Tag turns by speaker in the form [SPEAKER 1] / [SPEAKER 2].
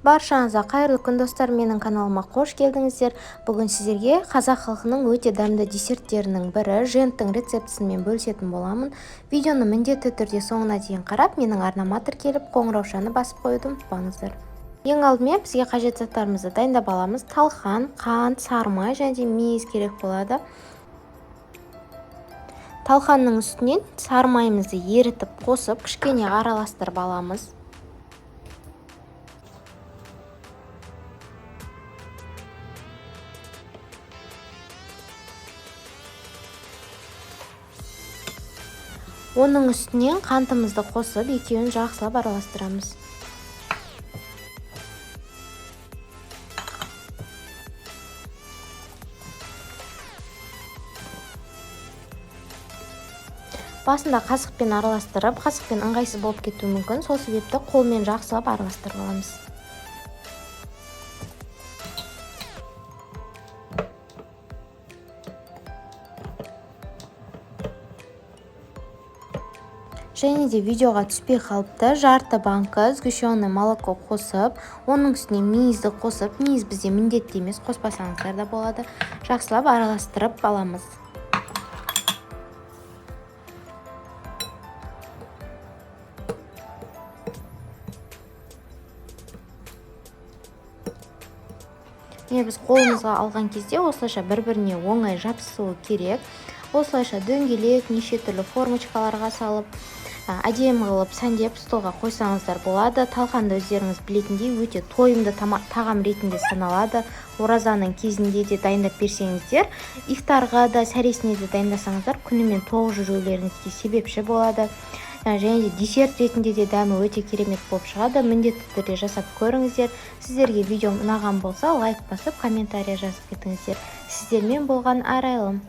[SPEAKER 1] Баршаңызға қайырлы күн достар, менің каналыма қош келдіңіздер. Бүгін сіздерге қазақ халқының өте дәмді десерттерінің бірі женттің рецептісімен бөлісетін боламын. Видеоны міндетті түрде соңына дейін қарап, менің арнама тіркеліп, қоңыраушаны басып қоюды ұмытпаңыздар. Ең алдымен бізге қажет заттарымызды дайындап аламыз. Талқан, қант, сары май және мейіз керек болады. Талқанның үстінен сары майымызды ерітіп қосып, кішкене араластырып аламыз. Оның үстінен қантымызды қосып, екеуін жақсылап араластырамыз. Басында қасықпен араластырып, қасықпен ыңғайсыз болып кетуі мүмкін, сол себепті қолмен жақсылап араластырып аламыз. Және де видеоға түспей қалыпты, жарты банка сгущенное молоко қосып, оның үстіне мейізді қосып, мейіз бізде міндетті емес, қоспасаңыздар да болады. Жақсылап араластырып аламыз. Біз қолымызға алған кезде осылайша бір-біріне оңай жабысуы керек. Осылайша дөңгелек, неше түрлі формочкаларға салып, әдемі қылып сәндеп столға қойсаңыздар болады. Талқанды өздеріңіз білетіндей өте тойымды тағам ретінде саналады. Оразаның кезінде де дайындап берсеңіздер, ифтарға да, сәресіне де дайындасаңыздар, күнімен тоқ жүрулеріңізге себепші болады. Және де десерт ретінде де дәмі өте керемет болып шығады. Міндетті түрде жасап көріңіздер. Сіздерге видеом ұнаған болса, лайк басып, комментария жазып кетіңіздер. Сіздермен болған арайлым.